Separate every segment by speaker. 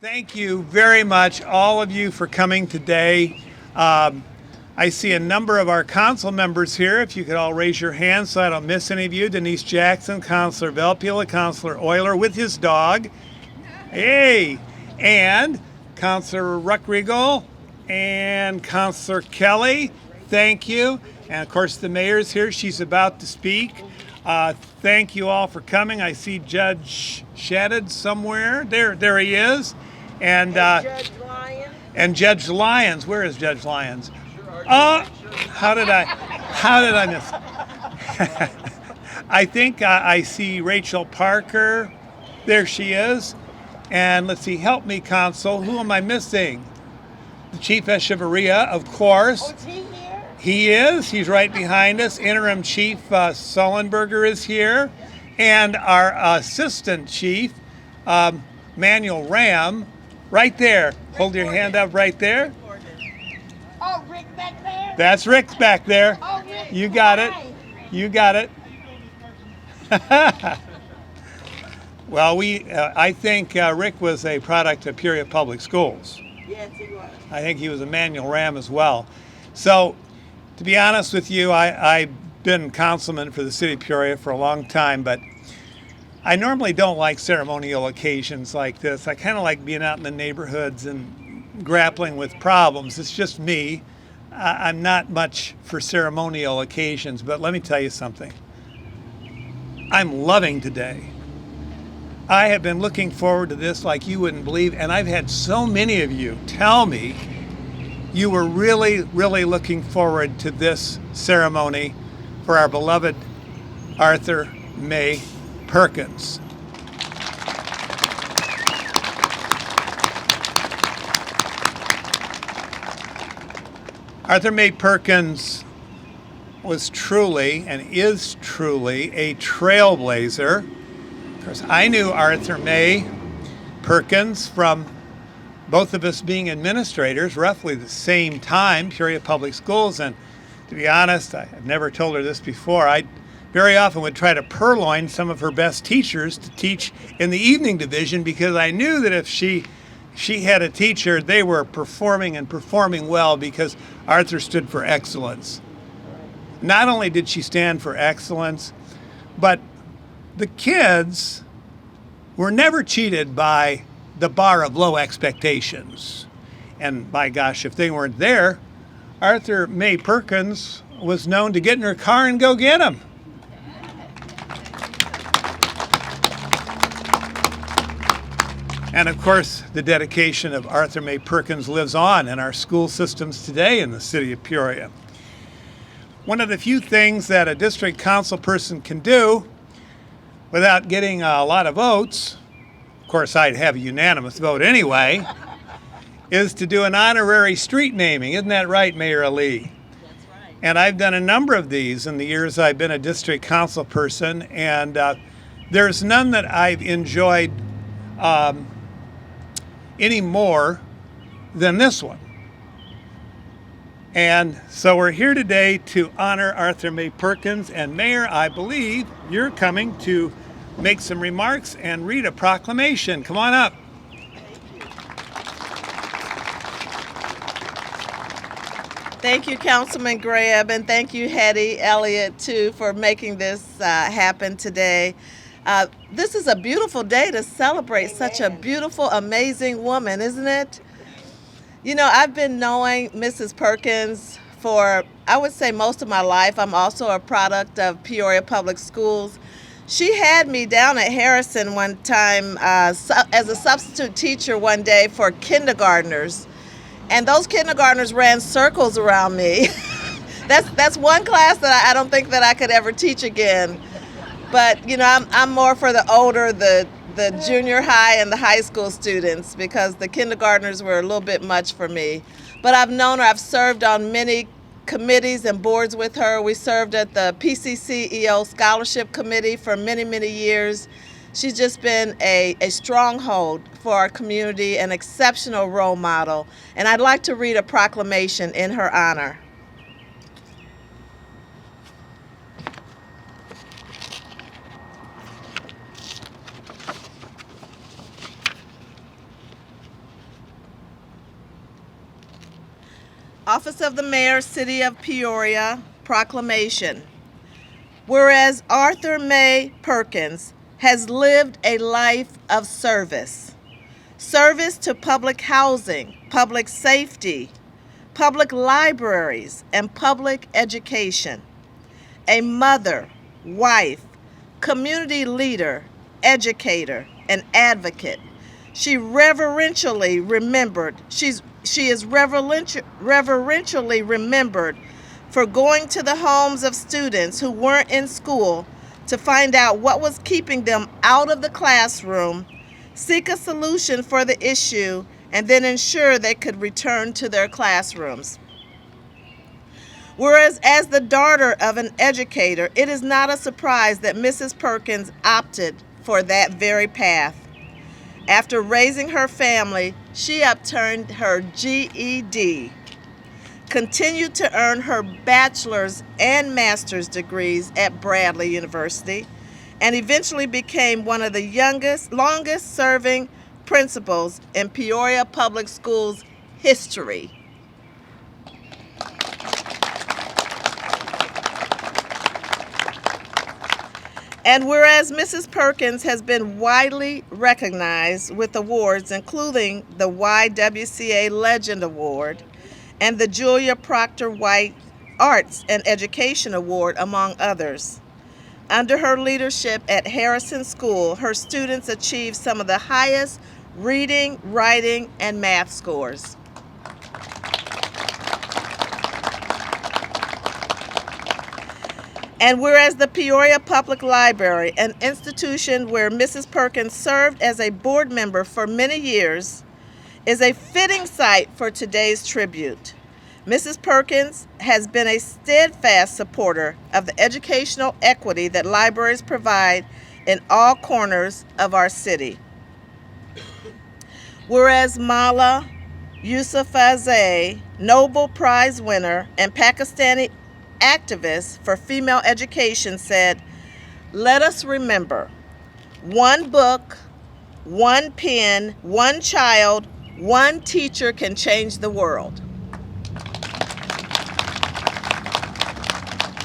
Speaker 1: Thank you very much, all of you, for coming today. I see a number of our council members here. If you could all raise your hands so I don't miss any of you. Denise Jackson, Councilor Velpula, Councilor Euler with his dog. Hey! And Councilor Ruckriegel and Councilor Kelly. Thank you. And of course, the mayor's here. She's about to speak. Thank you all for coming. I see Judge Shadid somewhere. There he is. And
Speaker 2: Judge Lyons.
Speaker 1: And Judge Lyons. Where is Judge Lyons? How did I miss? I think I see Rachel Parker. There she is. And let's see, help me, Council. Who am I missing? The Chief Echevarria, of course.
Speaker 2: Oh, is he here?
Speaker 1: He is. He's right behind us. Interim Chief Sullenberger is here. And our Assistant Chief, Manuel Ram, right there. Hold your hand up right there.
Speaker 2: Oh, Rick back there?
Speaker 1: That's Rick's back there.
Speaker 2: Oh, Rick.
Speaker 1: You got it.
Speaker 2: Hi.
Speaker 1: You got it. Well, I think Rick was a product of Peoria Public Schools.
Speaker 2: Yes, he was.
Speaker 1: I think he was a Manuel Ram as well. So, to be honest with you, I've been councilman for the city of Peoria for a long time, but I normally don't like ceremonial occasions like this. I kind of like being out in the neighborhoods and grappling with problems. It's just me. I'm not much for ceremonial occasions, but let me tell you something. I'm loving today. I have been looking forward to this like you wouldn't believe, and I've had so many of you tell me you were really, really looking forward to this ceremony for our beloved Aurthur Mae Perkins. Aurthur Mae Perkins was truly and is truly a trailblazer. Of course, I knew Aurthur Mae Perkins from both of us being administrators, roughly the same time, Peoria Public Schools. And to be honest, I've never told her this before, I very often would try to purloin some of her best teachers to teach in the evening division because I knew that if she had a teacher, they were performing and performing well because Aurthur stood for excellence. Not only did she stand for excellence, but the kids were never cheated by the bar of low expectations. And by gosh, if they weren't there, Aurthur Mae Perkins was known to get in her car and go get them. And of course, the dedication of Aurthur Mae Perkins lives on in our school systems today in the city of Peoria. One of the few things that a district council person can do without getting a lot of votes, of course I'd have a unanimous vote anyway, is to do an honorary street naming. Isn't that right, Mayor Ali?
Speaker 2: That's right.
Speaker 1: And I've done a number of these in the years I've been a district council person, and there's none that I've enjoyed any more than this one. And so we're here today to honor Aurthur Mae Perkins. And Mayor, I believe you're coming to make some remarks and read a proclamation. Come on up.
Speaker 2: Thank you, Councilman Greb, and thank you, Hetty Elliott, too, for making this happen today. This is a beautiful day to celebrate such a beautiful, amazing woman, isn't it? You know, I've been knowing Mrs. Perkins for, I would say, most of my life. I'm also a product of Peoria Public Schools. She had me down at Harrison one time as a substitute teacher one day for kindergartners. And those kindergartners ran circles around me. That's one class that I don't think that I could ever teach again. But, you know, I'm more for the older, the junior high and the high school students because the kindergartners were a little bit much for me. But I've known her. I've served on many committees and boards with her. We served at the PCCEO Scholarship Committee for many, many years. She's just been a stronghold for our community, an exceptional role model. And I'd like to read a proclamation in her honor. Office of the Mayor, City of Peoria, proclamation. Whereas Aurthur Mae Perkins has lived a life of service. Service to public housing, public safety, public libraries, and public education. A mother, wife, community leader, educator, and advocate. She is reverentially remembered for going to the homes of students who weren't in school to find out what was keeping them out of the classroom, seek a solution for the issue, and then ensure they could return to their classrooms. Whereas as the daughter of an educator, it is not a surprise that Mrs. Perkins opted for that very path. After raising her family, she obtained her GED, continued to earn her bachelor's and master's degrees at Bradley University, and eventually became one of the longest serving principals in Peoria Public Schools history. And whereas Mrs. Perkins has been widely recognized with awards including the YWCA Legend Award and the Julia Proctor White Arts and Education Award, among others. Under her leadership at Harrison School, her students achieved some of the highest reading, writing, and math scores. And whereas the Peoria Public Library, an institution where Mrs. Perkins served as a board member for many years, is a fitting site for today's tribute. Mrs. Perkins has been a steadfast supporter of the educational equity that libraries provide in all corners of our city. Whereas Mala Yousafzai, Nobel Prize winner and Pakistani activist for female education, said, "Let us remember, one book, one pen, one child, one teacher can change the world."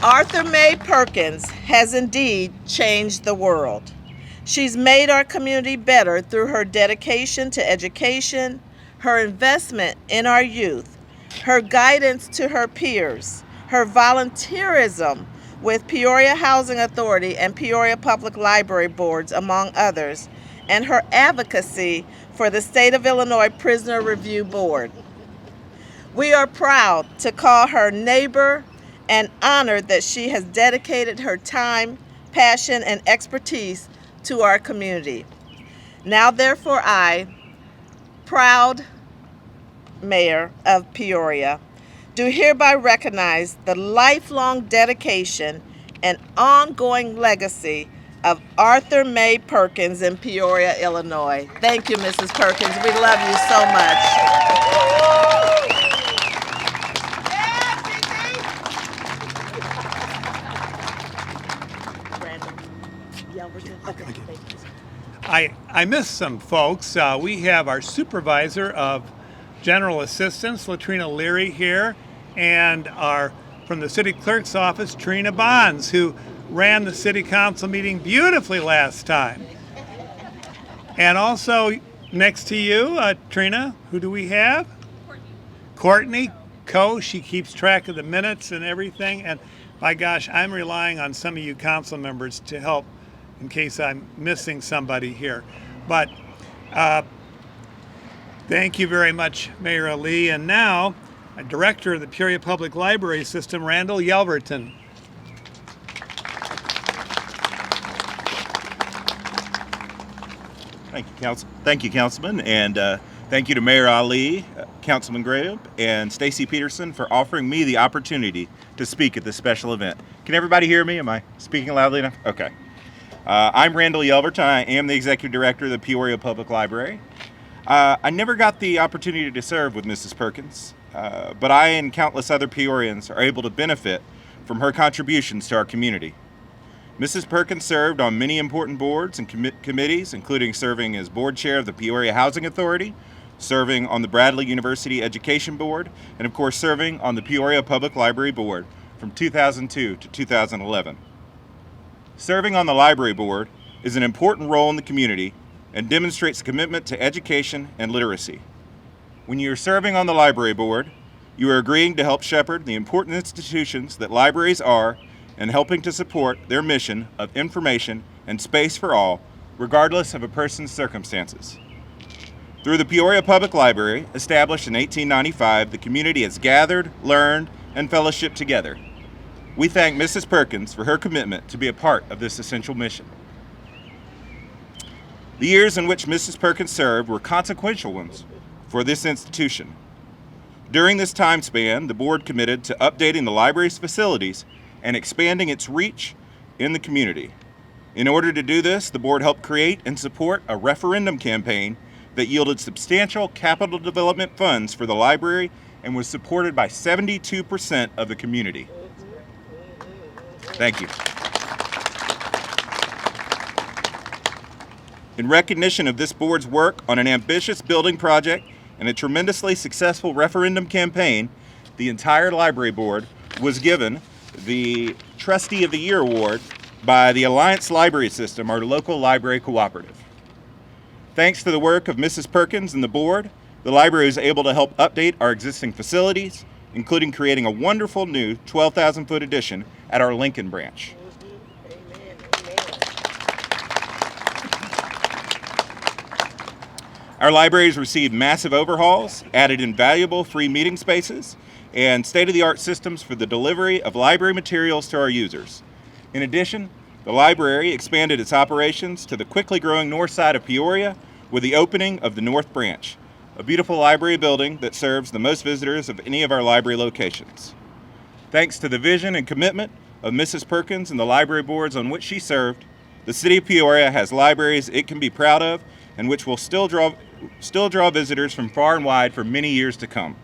Speaker 2: Aurthur Mae Perkins has indeed changed the world. She's made our community better through her dedication to education, her investment in our youth, her guidance to her peers, her volunteerism with Peoria Housing Authority and Peoria Public Library Boards, among others, and her advocacy for the State of Illinois Prisoner Review Board. We are proud to call her neighbor and honored that she has dedicated her time, passion, and expertise to our community. Now, therefore, I, proud Mayor of Peoria, do hereby recognize the lifelong dedication and ongoing legacy of Aurthur Mae Perkins in Peoria, Illinois. Thank you, Mrs. Perkins. We love you so much.
Speaker 1: I missed some folks. We have our supervisor of general assistance, Latrina Leary, here, and from the city clerk's office, Trina Bonds, who ran the city council meeting beautifully last time. And also next to you, Trina, who do we have? Courtney Coe. She keeps track of the minutes and everything. And by gosh, I'm relying on some of you council members to help in case I'm missing somebody here. But thank you very much, Mayor Ali. And now, Director of the Peoria Public Library System, Randall Yelverton.
Speaker 3: Thank you, Councilman, and thank you to Mayor Ali, Councilman Graham, and Stacy Peterson for offering me the opportunity to speak at this special event. Can everybody hear me? Am I speaking loudly enough? Okay. I'm Randall Yelverton. I am the Executive Director of the Peoria Public Library. I never got the opportunity to serve with Mrs. Perkins, but I and countless other Peorians are able to benefit from her contributions to our community. Mrs. Perkins served on many important boards and committees, including serving as board chair of the Peoria Housing Authority, serving on the Bradley University Education Board, and of course serving on the Peoria Public Library Board from 2002 to 2011. Serving on the library board is an important role in the community and demonstrates a commitment to education and literacy. When you're serving on the library board, you are agreeing to help shepherd the important institutions that libraries are and helping to support their mission of information and space for all, regardless of a person's circumstances. Through the Peoria Public Library, established in 1895, the community has gathered, learned, and fellowshiped together. We thank Mrs. Perkins for her commitment to be a part of this essential mission. The years in which Mrs. Perkins served were consequential ones for this institution. During this time span, the board committed to updating the library's facilities and expanding its reach in the community. In order to do this, the board helped create and support a referendum campaign that yielded substantial capital development funds for the library and was supported by 72% of the community. Thank you. In recognition of this board's work on an ambitious building project and a tremendously successful referendum campaign, the entire library board was given the Trustee of the Year Award by the Alliance Library System, our local library cooperative. Thanks to the work of Mrs. Perkins and the board, the library was able to help update our existing facilities, including creating a wonderful new 12,000-foot addition at our Lincoln branch. Our libraries received massive overhauls, added invaluable free meeting spaces, and state-of-the-art systems for the delivery of library materials to our users. In addition, the library expanded its operations to the quickly growing north side of Peoria with the opening of the North Branch, a beautiful library building that serves the most visitors of any of our library locations. Thanks to the vision and commitment of Mrs. Perkins and the library boards on which she served, the city of Peoria has libraries it can be proud of and which will still draw visitors from far and wide for many years to come.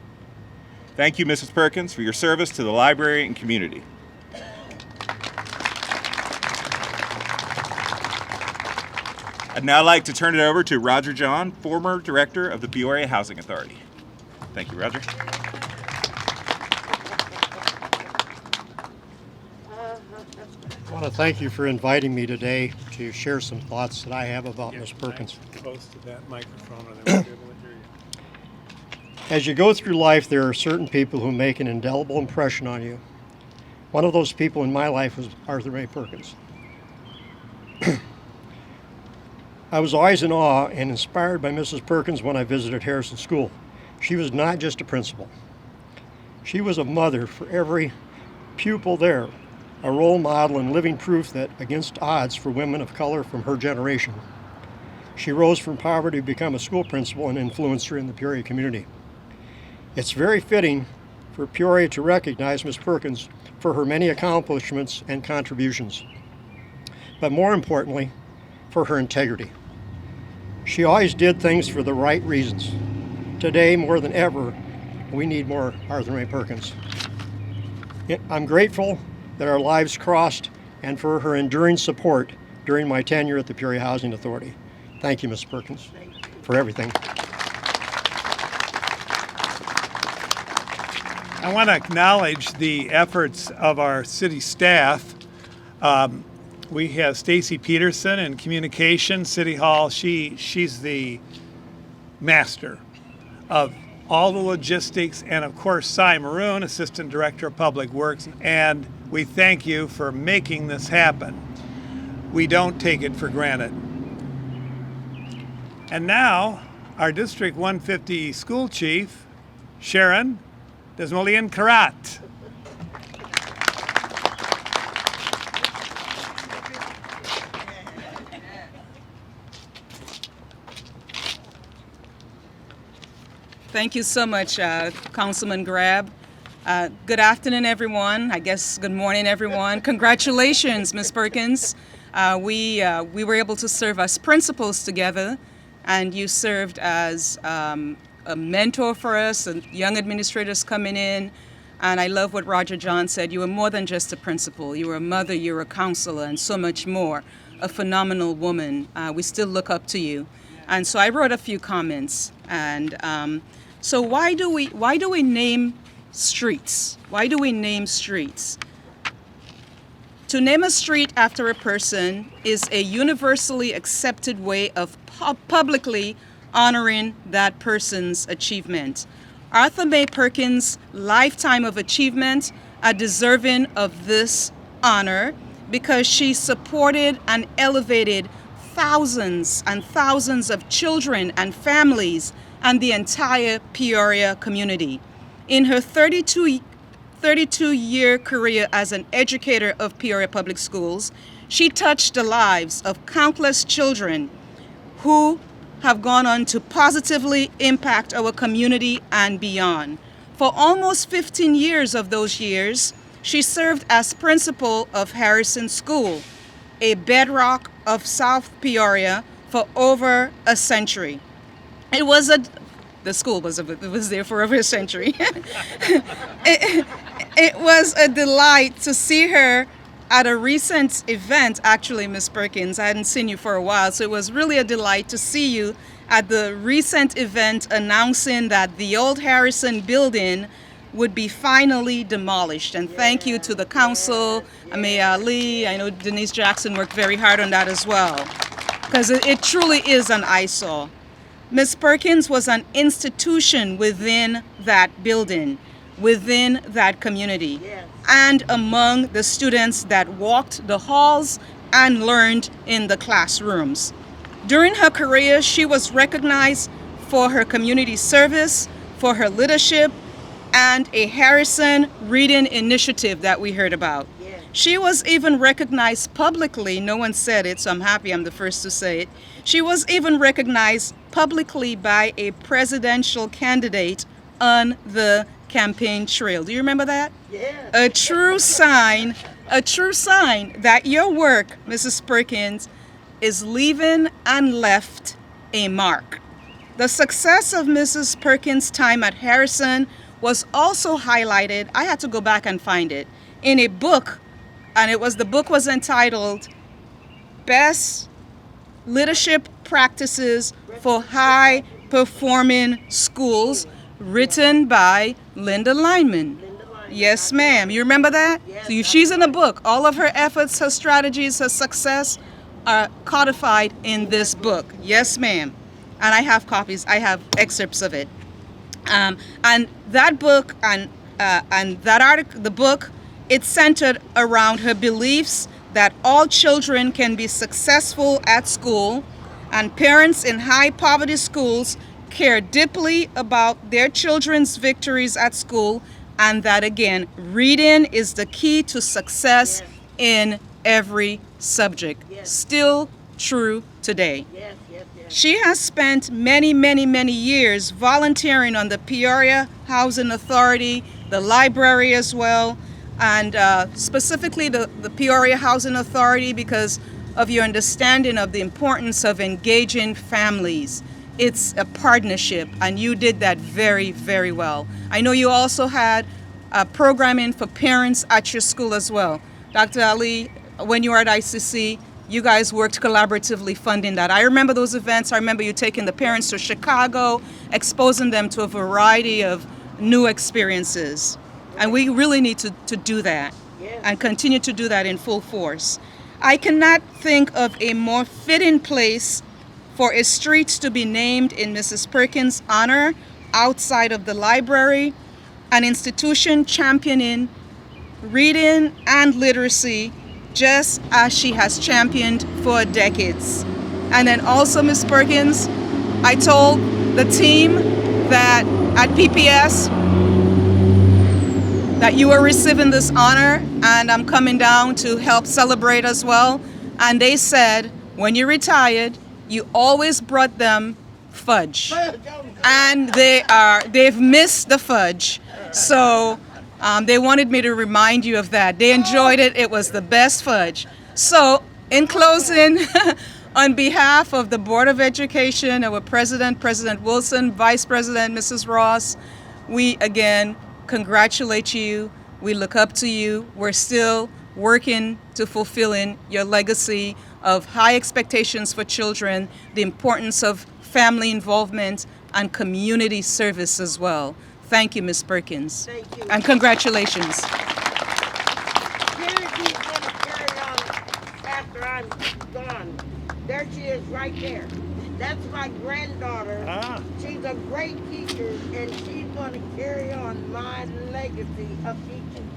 Speaker 3: Thank you, Mrs. Perkins, for your service to the library and community. I'd now like to turn it over to Roger John, former director of the Peoria Housing Authority. Thank you, Roger.
Speaker 4: I want to thank you for inviting me today to share some thoughts that I have about Ms. Perkins.
Speaker 1: Close to that microphone, or they won't be able to hear you.
Speaker 4: As you go through life, there are certain people who make an indelible impression on you. One of those people in my life was Aurthur Mae Perkins. I was always in awe and inspired by Mrs. Perkins when I visited Harrison School. She was not just a principal. She was a mother for every pupil there, a role model and living proof that against odds for women of color from her generation, she rose from poverty to become a school principal and influencer in the Peoria community. It's very fitting for Peoria to recognize Ms. Perkins for her many accomplishments and contributions, but more importantly, for her integrity. She always did things for the right reasons. Today, more than ever, we need more Aurthur Mae Perkins. I'm grateful that our lives crossed and for her enduring support during my tenure at the Peoria Housing Authority. Thank you, Ms. Perkins, for everything.
Speaker 1: I want to acknowledge the efforts of our city staff. We have Stacy Peterson in communication, City Hall. She's the master of all the logistics, and of course, Cy Maroon, Assistant Director of Public Works, and we thank you for making this happen. We don't take it for granted. And now, our District 150 School Chief, Sharon Desmolian Karat.
Speaker 5: Thank you so much, Councilman Grab. Good afternoon, everyone. I guess good morning, everyone. Congratulations, Ms. Perkins. We were able to serve as principals together, and you served as a mentor for us, and young administrators coming in. And I love what Roger John said. You were more than just a principal. You were a mother, you were a counselor, and so much more. A phenomenal woman. We still look up to you. And so I wrote a few comments. And so why do we name streets? Why do we name streets? To name a street after a person is a universally accepted way of publicly honoring that person's achievement. Aurthur Mae Perkins' lifetime of achievement are deserving of this honor because she supported and elevated thousands and thousands of children and families and the entire Peoria community. In her 32-year career as an educator of Peoria Public Schools, she touched the lives of countless children who have gone on to positively impact our community and beyond. For almost 15 years of those years, she served as principal of Harrison School, a bedrock of South Peoria, for over a century. The school was there for over a century. It was a delight to see her at a recent event, actually, Ms. Perkins. I hadn't seen you for a while, so it was really a delight to see you at the recent event announcing that the old Harrison building would be finally demolished. And thank you to the council, Mayor Ali. I know Denise Jackson worked very hard on that as well, because it truly is an eyesore. Ms. Perkins was an institution within that building, within that community, and among the students that walked the halls and learned in the classrooms. During her career, she was recognized for her community service, for her leadership, and a Harrison Reading Initiative that we heard about. She was even recognized publicly. No one said it, so I'm happy I'm the first to say it. She was even recognized publicly by a presidential candidate on the campaign trail. Do you remember that?
Speaker 2: Yeah.
Speaker 5: A true sign that your work, Mrs. Perkins, is leaving and left a mark. The success of Mrs. Perkins' time at Harrison was also highlighted, I had to go back and find it, in a book, and the book was entitled Best Leadership Practices for High Performing Schools, written by Linda Lyman. Yes, ma'am. You remember that?
Speaker 2: Yes.
Speaker 5: So she's in the book. All of her efforts, her strategies, her success are codified in this book. Yes, ma'am. And I have copies. I have excerpts of it. And that book and that article, the book, it's centered around her beliefs that all children can be successful at school, and parents in high poverty schools care deeply about their children's victories at school, and that again, reading is the key to success in every subject. Still true today. She has spent many years volunteering on the Peoria Housing Authority, the library as well, and specifically the Peoria Housing Authority because of your understanding of the importance of engaging families. It's a partnership, and you did that very, very well. I know you also had programming for parents at your school as well. Dr. Ali, when you were at ICC, you guys worked collaboratively funding that. I remember those events. I remember you taking the parents to Chicago, exposing them to a variety of new experiences. And we really need to do that and continue to do that in full force. I cannot think of a more fitting place for a street to be named in Mrs. Perkins' honor outside of the library, an institution championing reading and literacy just as she has championed for decades. And then also, Ms. Perkins, I told the team that at PPS that you were receiving this honor, and I'm coming down to help celebrate as well. And they said, when you retired, you always brought them fudge. And they've missed the fudge. So they wanted me to remind you of that. They enjoyed it. It was the best fudge. So in closing, on behalf of the Board of Education, our President, President Wilson, Vice President, Mrs. Ross, we again congratulate you. We look up to you. We're still working to fulfilling your legacy of high expectations for children, the importance of family involvement, and community service as well. Thank you, Ms. Perkins.
Speaker 6: Thank you.
Speaker 5: And congratulations.
Speaker 6: Charity's going to carry on after I'm gone. There she is right there. That's my granddaughter.
Speaker 1: Ah.
Speaker 6: She's a great teacher, and she's going to carry on my legacy of teaching.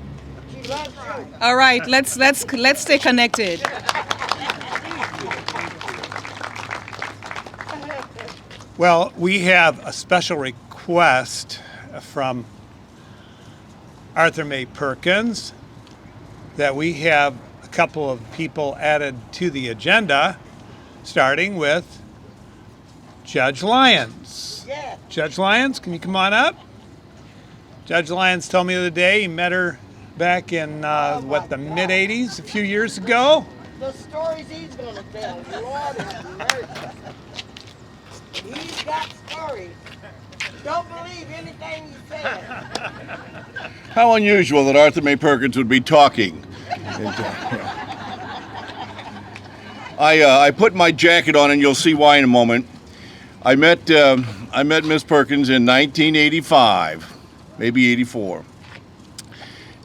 Speaker 6: She loves you.
Speaker 5: All right, let's stay connected.
Speaker 1: Well, we have a special request from Aurthur Mae Perkins that we have a couple of people added to the agenda, starting with Judge Lyons.
Speaker 6: Yes.
Speaker 1: Judge Lyons, can you come on up? Judge Lyons told me the other day he met her back in, the mid-'80s, a few years ago.
Speaker 6: The stories he's going to tell, Lord have mercy. He's got stories. Don't believe anything he says.
Speaker 7: How unusual that Aurthur Mae Perkins would be talking. I put my jacket on, and you'll see why in a moment. I met Miss Perkins in 1985, maybe 84,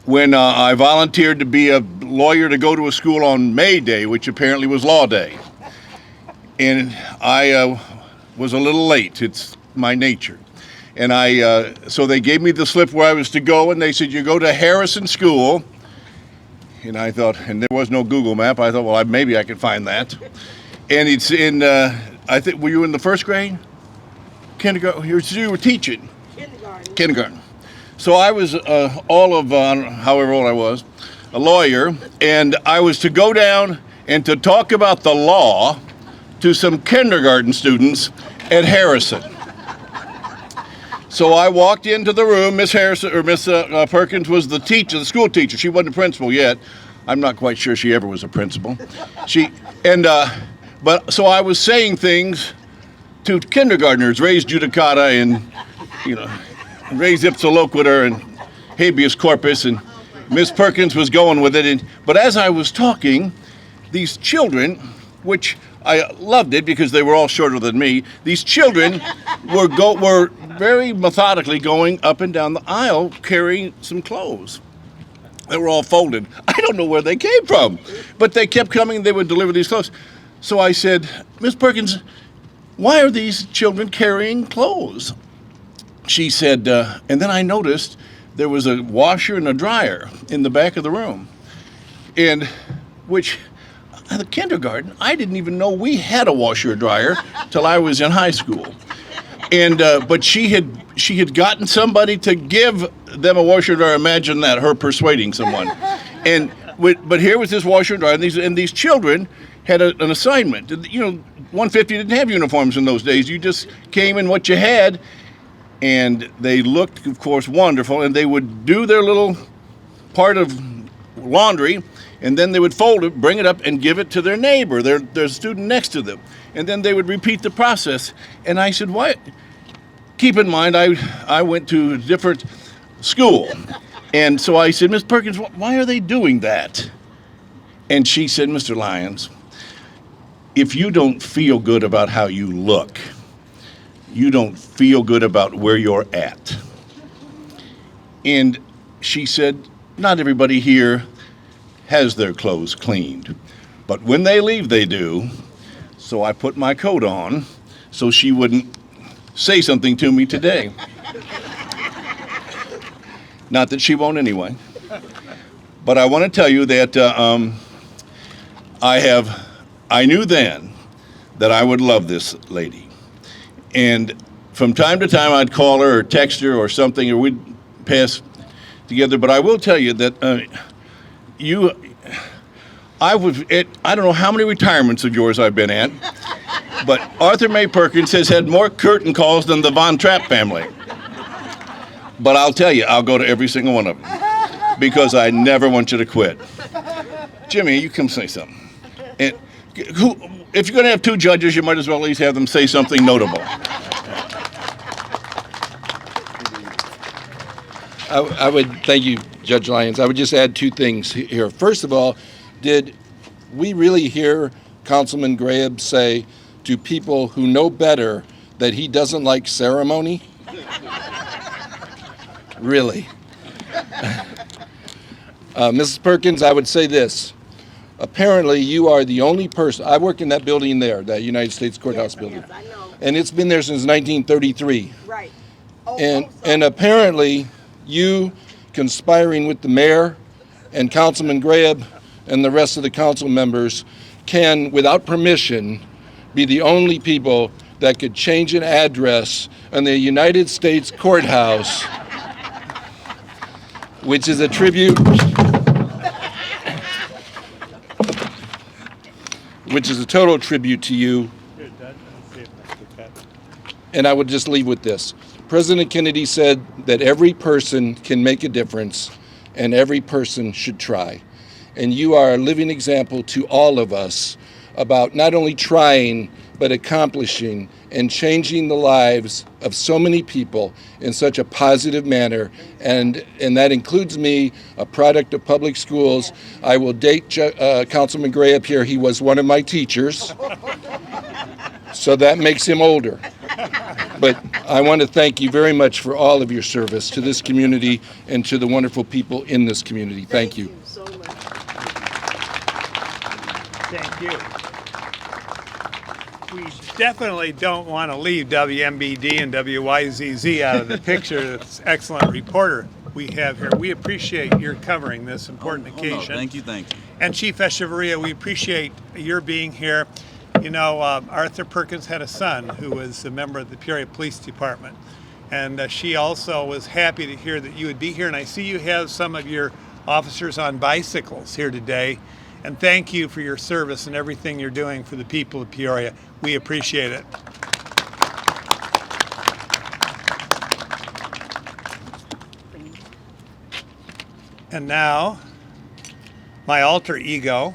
Speaker 7: when I volunteered to be a lawyer to go to a school on May Day, which apparently was Law Day, and I was a little late. It's my nature. And so they gave me the slip where I was to go, and they said, you go to Harrison School. And I thought, and there was no Google map. I thought, well, maybe I could find that. And it's in, I think, were you in the first grade? Kindergarten? You were teaching. Kindergarten. So I was however old I was, a lawyer, and I was to go down and to talk about the law to some kindergarten students at Harrison. So I walked into the room. Miss Perkins was the teacher, the school teacher. She wasn't a principal yet. I'm not quite sure she ever was a principal. But so I was saying things to kindergartners, res judicata and, res ipsa loquitur and habeas corpus, and Miss Perkins was going with it. But as I was talking, these children, which I loved it because they were all shorter than me. These children were very methodically going up and down the aisle carrying some clothes. They were all folded. I don't know where they came from, but they kept coming. They would deliver these clothes. So I said, Miss Perkins, why are these children carrying clothes? She said, and then I noticed there was a washer and a dryer in the back of the room, and which. At the kindergarten, I didn't even know we had a washer or dryer till I was in high school. And but she had gotten somebody to give them a washer or dryer. Imagine that, her persuading someone. But here was this washer and dryer, and these children had an assignment. 150 didn't have uniforms in those days. You just came in what you had, and they looked, of course, wonderful. And they would do their little part of laundry. And then they would fold it, bring it up, and give it to their neighbor, their student next to them. And then they would repeat the process. And I said, why? Keep in mind, I went to a different school. And so I said, Miss Perkins, why are they doing that? And she said, Mr. Lyons, if you don't feel good about how you look, you don't feel good about where you're at. And she said, not everybody here has their clothes cleaned, but when they leave, they do. So I put my coat on so she wouldn't say something to me today. Not that she won't anyway. But I want to tell you that I knew then that I would love this lady. And from time to time, I'd call her or text her or something, or we'd pass together. But I will tell you that I don't know how many retirements of yours I've been at, but Aurthur Mae Perkins has had more curtain calls than the Von Trapp family. But I'll tell you, I'll go to every single one of them because I never want you to quit. Jimmy, you come say something. And if you're going to have two judges, you might as well at least have them say something notable.
Speaker 8: I would thank you, Judge Lyons. I would just add two things here. First of all, did we really hear Councilman Graham say to people who know better that he doesn't like ceremony? Really? Mrs. Perkins, I would say this. Apparently, you are the only person. I work in that building there, that United States Courthouse building.
Speaker 6: Yes, I know.
Speaker 8: And it's been there since 1933.
Speaker 6: Right.
Speaker 8: And apparently, you conspiring with the mayor and Councilman Graham and the rest of the council members can, without permission, be the only people that could change an address on the United States Courthouse, which is a tribute, which is a total tribute to you. And I would just leave with this. President Kennedy said that every person can make a difference and every person should try. And you are a living example to all of us about not only trying, but accomplishing and changing the lives of so many people in such a positive manner. And that includes me, a product of public schools. I will date Councilman Gray up here. He was one of my teachers. So that makes him older. But I want to thank you very much for all of your service to this community and to the wonderful people in this community. Thank you.
Speaker 6: So much.
Speaker 1: Thank you. We definitely don't want to leave WMBD and WYZZ out of the picture. It's an excellent reporter we have here. We appreciate your covering this important occasion.
Speaker 9: Thank you.
Speaker 1: And Chief Echeverria, we appreciate your being here. You know, Aurthur Perkins had a son who was a member of the Peoria Police Department. And she also was happy to hear that you would be here. And I see you have some of your officers on bicycles here today. And thank you for your service and everything you're doing for the people of Peoria. We appreciate it. And now, my alter ego,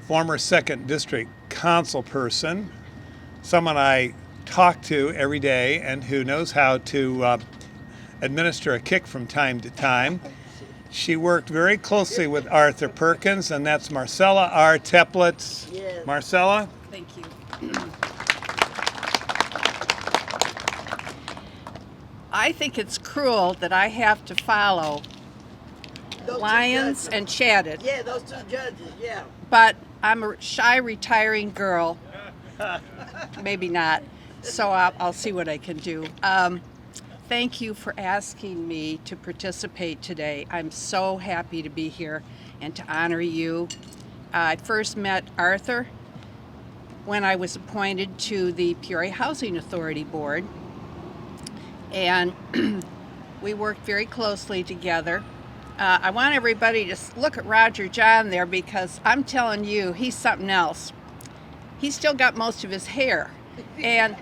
Speaker 1: former 2nd District Council person, someone I talk to every day and who knows how to administer a kick from time to time. She worked very closely with Aurthur Perkins, and that's Marcella R. Teplitz.
Speaker 6: Yes.
Speaker 1: Marcella?
Speaker 10: Thank you. I think it's cruel that I have to follow
Speaker 6: Those two
Speaker 10: Lyons
Speaker 6: judges.
Speaker 10: and Chatted,
Speaker 6: Yeah, those two judges, yeah.
Speaker 10: but I'm a shy retiring girl. Maybe not. So I'll see what I can do. Thank you for asking me to participate today. I'm so happy to be here and to honor you. I first met Aurthur when I was appointed to the Peoria Housing Authority Board, and we worked very closely together. I want everybody to look at Roger John there, because I'm telling you, he's something else. He's still got most of his hair. And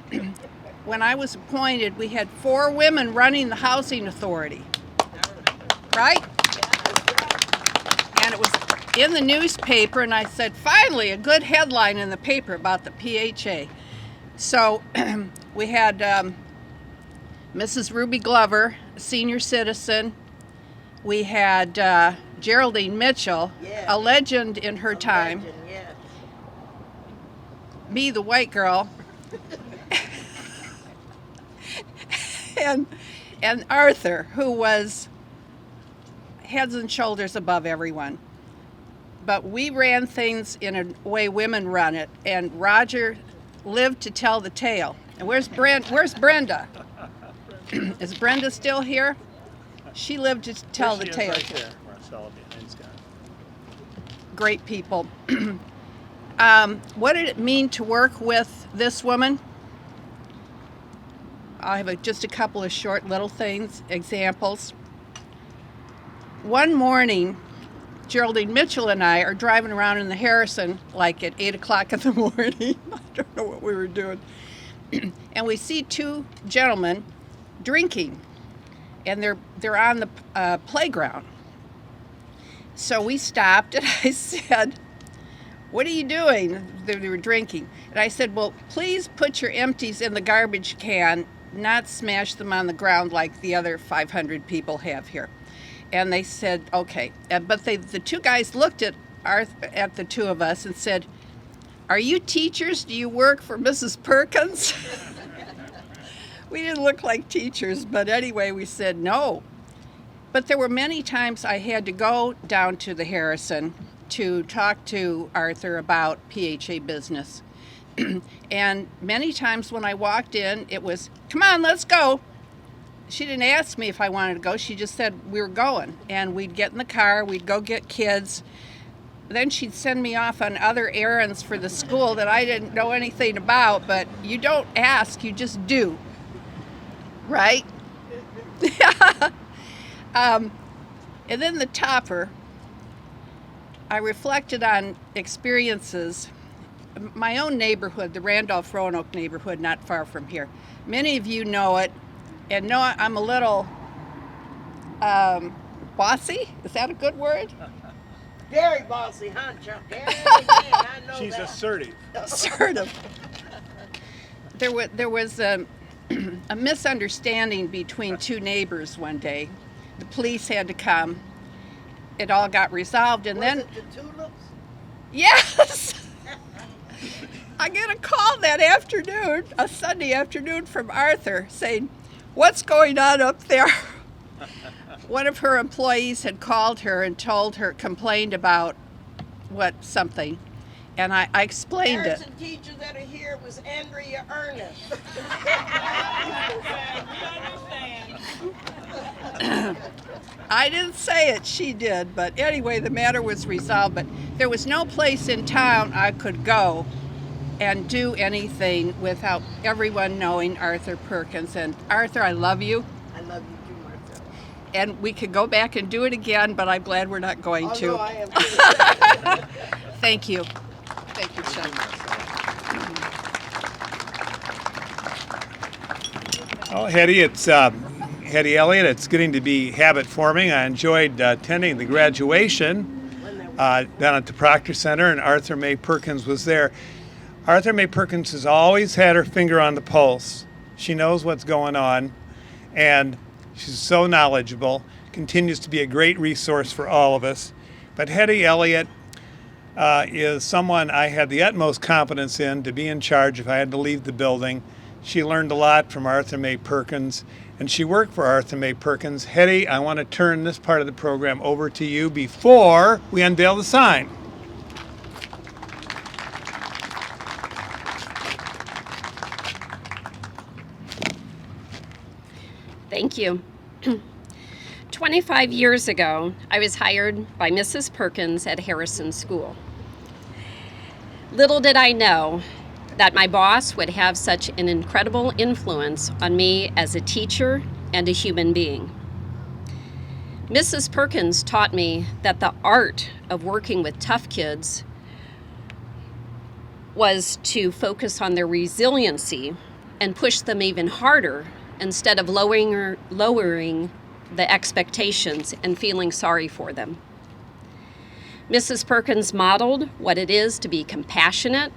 Speaker 10: when I was appointed, we had 4 women running the housing authority, right? And it was in the newspaper, and I said, finally, a good headline in the paper about the PHA. So we had Mrs. Ruby Glover, a senior citizen. We had Geraldine Mitchell,
Speaker 6: Yeah.
Speaker 10: a legend in her time.
Speaker 6: Legend, yeah.
Speaker 10: Me, the white girl. and Aurthur, who was heads and shoulders above everyone. But we ran things in a way women run it, and Roger lived to tell the tale. And where's Brenda? Is Brenda still here? She lived to tell the tale. Great people. What did it mean to work with this woman? I have just a couple of short little things, examples. One morning, Geraldine Mitchell and I are driving around in the Harrison, like at 8 o'clock in the morning. I don't know what we were doing. And we see 2 gentlemen drinking, and they're on the playground. So we stopped, and I said, "What are you doing?" They were drinking. And I said, "Well, please put your empties in the garbage can, not smash them on the ground like the other 500 people have here." And they said, "Okay." But the 2 guys looked at the 2 of us and said, "Are you teachers? Do you work for Mrs. Perkins?" we didn't look like teachers, but anyway, we said no. But there were many times I had to go down to the Harrison to talk to Aurthur about PHA business. And many times when I walked in, it was, come on, let's go. She didn't ask me if I wanted to go. She just said we were going. And we'd get in the car, we'd go get kids. Then she'd send me off on other errands for the school that I didn't know anything about, but you don't ask, you just do. Right? And then the topper, I reflected on experiences. My own neighborhood, the Randolph Roanoke neighborhood, not far from here. Many of you know it, and know I'm a little bossy. Is that a good word?
Speaker 6: Very bossy, huh, Chuck? I know
Speaker 1: She's
Speaker 6: that.
Speaker 1: assertive.
Speaker 10: Assertive. There was a misunderstanding between two neighbors one day. The police had to come. It all got resolved, and then
Speaker 6: Was it the tulips?
Speaker 10: yes. I get a call that afternoon, a Sunday afternoon, from Aurthur saying, "What's going on up there?" One of her employees had called her and complained about something, and I explained it.
Speaker 6: Harrison teachers that are here was Andrea Ernest.
Speaker 10: I didn't say it, she did, but anyway, the matter was resolved. But there was no place in town I could go and do anything without everyone knowing Aurthur Perkins. And Aurthur, I love you.
Speaker 6: I love you too, Martha.
Speaker 10: And we could go back and do it again, but I'm glad we're not going to.
Speaker 6: No, I am too.
Speaker 10: Thank you. Thank you, Chuck.
Speaker 1: Oh, Hetty, it's Hetty Elliott. It's getting to be habit forming. I enjoyed attending the graduation down at the Proctor Center, and Aurthur Mae Perkins was there. Aurthur Mae Perkins has always had her finger on the pulse. She knows what's going on, and she's so knowledgeable, continues to be a great resource for all of us. But Hetty Elliott is someone I had the utmost confidence in to be in charge if I had to leave the building. She learned a lot from Aurthur Mae Perkins, and she worked for Aurthur Mae Perkins. Hetty, I want to turn this part of the program over to you before we unveil the sign.
Speaker 9: Thank you. 25 years ago, I was hired by Mrs. Perkins at Harrison School. Little did I know that my boss would have such an incredible influence on me as a teacher and a human being. Mrs. Perkins taught me that the art of working with tough kids was to focus on their resiliency and push them even harder instead of lowering the expectations and feeling sorry for them. Mrs. Perkins modeled what it is to be compassionate,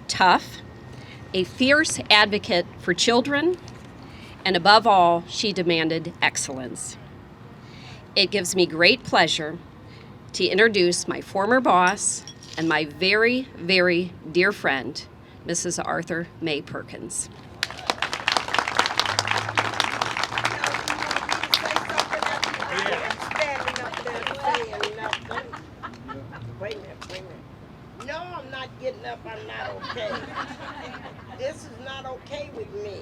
Speaker 9: tough, a fierce advocate for children, and above all, she demanded excellence. It gives me great pleasure to introduce my former boss and my very, very dear friend, Mrs. Aurthur Mae Perkins.
Speaker 6: Wait a minute. No, I'm not getting up. I'm not okay. This is not okay with me.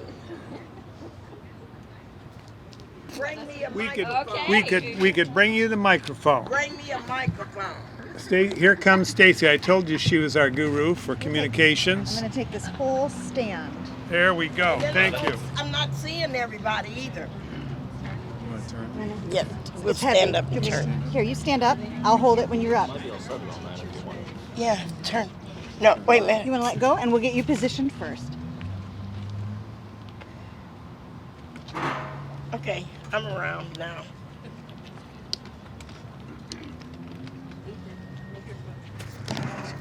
Speaker 6: Bring me a microphone.
Speaker 1: We could bring you the microphone.
Speaker 6: Bring me a microphone.
Speaker 1: Here comes Stacy. I told you she was our guru for communications.
Speaker 11: I'm going to take this whole stand.
Speaker 1: There we go. Thank you.
Speaker 6: I'm not seeing everybody either.
Speaker 1: You want to turn?
Speaker 6: Yeah, we'll
Speaker 11: It's heavy.
Speaker 6: stand up and
Speaker 11: Give me-
Speaker 6: turn.
Speaker 11: Here, you stand up. I'll hold it when you're up.
Speaker 6: Yeah, turn. No, wait a minute.
Speaker 11: You want to let go, and we'll get you positioned first.
Speaker 6: Okay, I'm around now.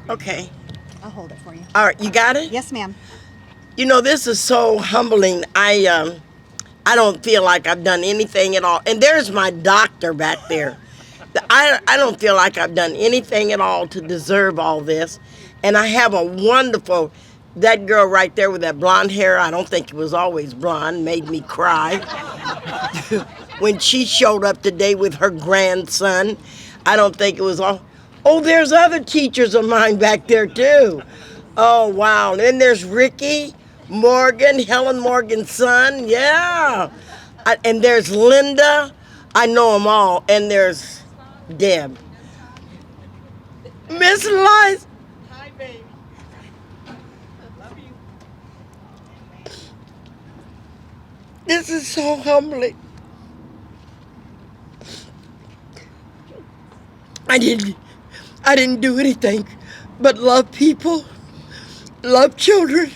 Speaker 6: Okay.
Speaker 11: I'll hold it for you.
Speaker 6: All right, you got it?
Speaker 11: Yes, ma'am.
Speaker 6: You know, this is so humbling. I don't feel like I've done anything at all. And there's my doctor back there. I don't feel like I've done anything at all to deserve all this. And I have a wonderful That girl right there with that blonde hair, I don't think it was always blonde, made me cry. When she showed up today with her grandson, I don't think it was all. Oh, there's other teachers of mine back there too. Oh, wow. And then there's Ricky Morgan, Helen Morgan's son. Yeah. And there's Linda. I know them all. And there's Deb. Miss Liza. Hi, baby. Love you. This is so humbling. I didn't do anything but love people, love children,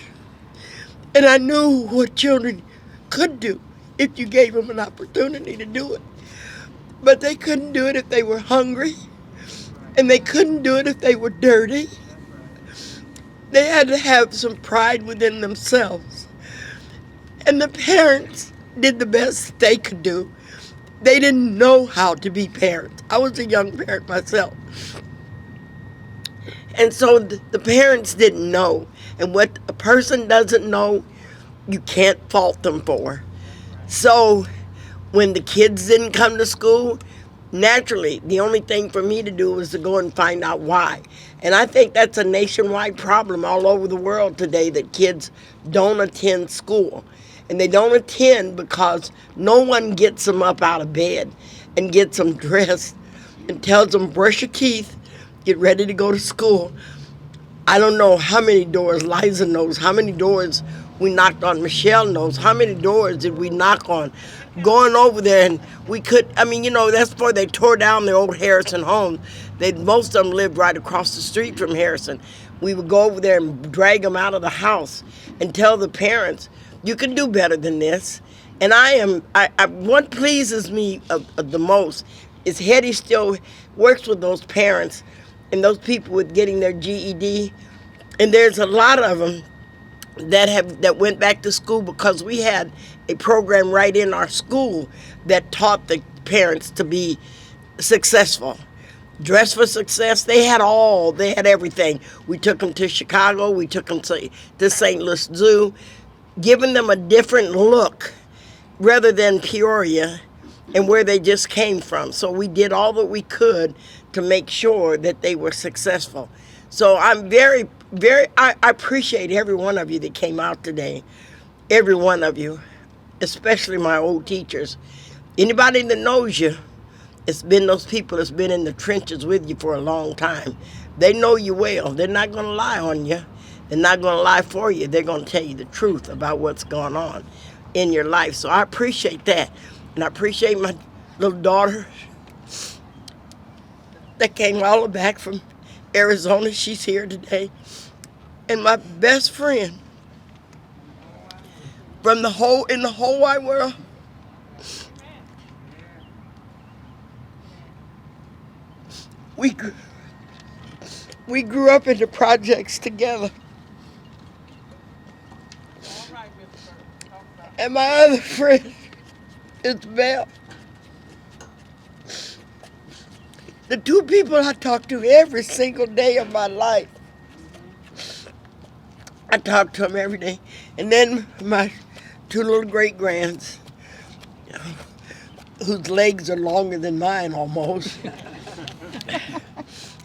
Speaker 6: and I knew what children could do if you gave them an opportunity to do it. But they couldn't do it if they were hungry, and they couldn't do it if they were dirty. They had to have some pride within themselves. And the parents did the best they could do. They didn't know how to be parents. I was a young parent myself. And so the parents didn't know. And what a person doesn't know, you can't fault them for. So when the kids didn't come to school, naturally, the only thing for me to do was to go and find out why. And I think that's a nationwide problem all over the world today, that kids don't attend school. And they don't attend because no one gets them up out of bed and gets them dressed and tells them, brush your teeth, get ready to go to school. I don't know how many doors Liza knows, how many doors we knocked on. Michelle knows how many doors did we knock on. Going over there, and we could, that's before they tore down the old Harrison home. Most of them lived right across the street from Harrison. We would go over there and drag them out of the house and tell the parents, you can do better than this. And what pleases me the most is Hetty still works with those parents and those people with getting their GED. And there's a lot of them that went back to school because we had a program right in our school that taught the parents to be successful. Dress for Success, they had everything. We took them to Chicago, we took them to St. Louis Zoo, giving them a different look rather than Peoria and where they just came from. So we did all that we could to make sure that they were successful. So I'm I appreciate every one of you that came out today, every one of you, especially my old teachers. Anybody that knows you, it's been those people that's been in the trenches with you for a long time. They know you well. They're not going to lie on you. They're not going to lie for you. They're going to tell you the truth about what's going on in your life. So I appreciate that. And I appreciate my little daughter that came all the way back from Arizona. She's here today. And my best friend from in the whole wide world. We grew up in the projects together. And my other friend is Belle. The two people I talk to every single day of my life. I talk to them every day. And then my two little great-grands, whose legs are longer than mine almost.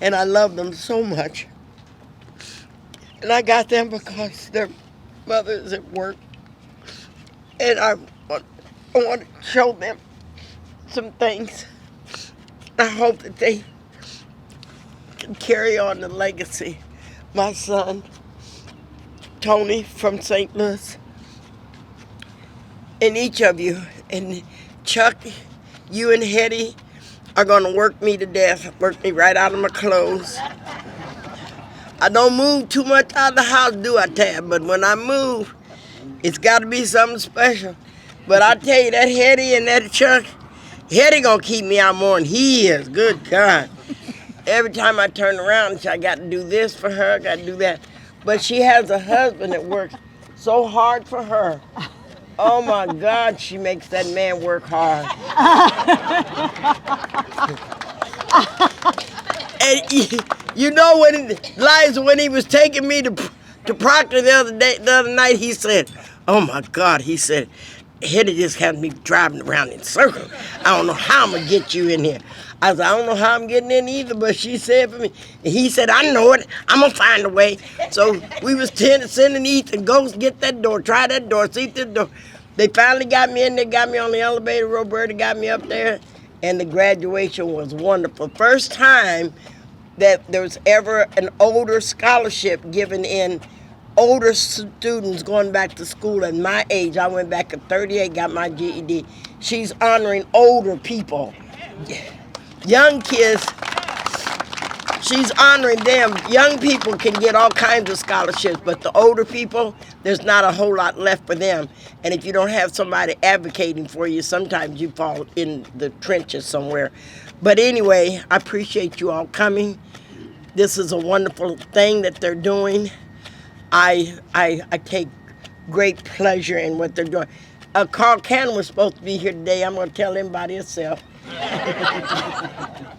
Speaker 6: And I love them so much. And I got them because their mother is at work. And I want to show them some things. I hope that they can carry on the legacy. My son, Tony from St. Louis, and each of you, and Chuck, you and Hetty are going to work me to death, work me right out of my clothes. I don't move too much out of the house, do I, Tab? But when I move, it's got to be something special. But I tell you, that Hetty and that Chuck, Hetty gonna keep me out more than he is. Good God. Every time I turn around, I got to do this for her, I got to do that. But she has a husband that works so hard for her. Oh my God, she makes that man work hard. And you know when he was taking me to to Proctor the other night. He said, "Oh my God," he said, "Hetty just has me driving around in circles. I don't know how I'm gonna get you in here." I said, "I don't know how I'm getting in either," but she said for me. And he said, "I know it. I'm gonna find a way." So we was sending Ethan, "Go get that door, try that door, see this door." They finally got me in there, got me on the elevator. Roberta got me up there, and the graduation was wonderful. First time that there was ever an older scholarship given in older students going back to school at my age. I went back at 38, got my GED. She's honoring older people. Young kids, she's honoring them. Young people can get all kinds of scholarships, but the older people, there's not a whole lot left for them. And if you don't have somebody advocating for you, sometimes you fall in the trenches somewhere. But anyway, I appreciate you all coming. This is a wonderful thing that they're doing. I take great pleasure in what they're doing. Carl Cannon was supposed to be here today. I'm going to tell him about himself.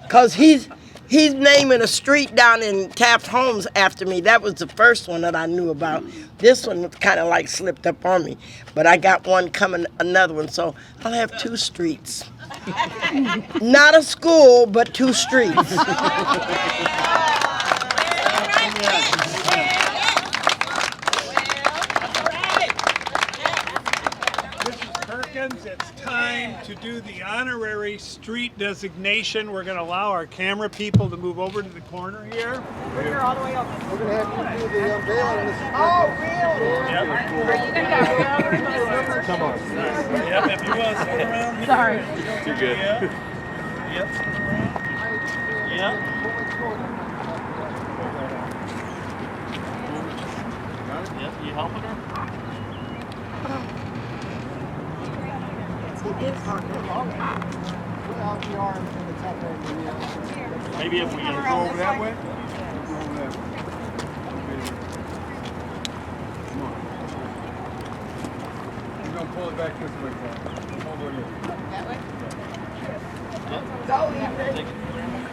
Speaker 6: Because he's naming a street down in Taft Homes after me. That was the first one that I knew about. This one kind of like slipped up on me. But I got one coming, another one. So I'll have 2 streets. Not a school, but 2 streets.
Speaker 1: It's time to do the honorary street designation. We're going to allow our camera people to move over to the corner here.
Speaker 12: We're here all the way over. We're going to have you do the unveiling. Oh, really?
Speaker 1: Yep.
Speaker 12: Are you going to go? Come on.
Speaker 1: Yep, if you want to sit around here.
Speaker 12: Sorry.
Speaker 1: You're good. Yep. Yep. Yep. Yep, you helping her? Maybe if we go over that way. You're gonna pull it back this way, Paul. Hold on here. That way? Yeah.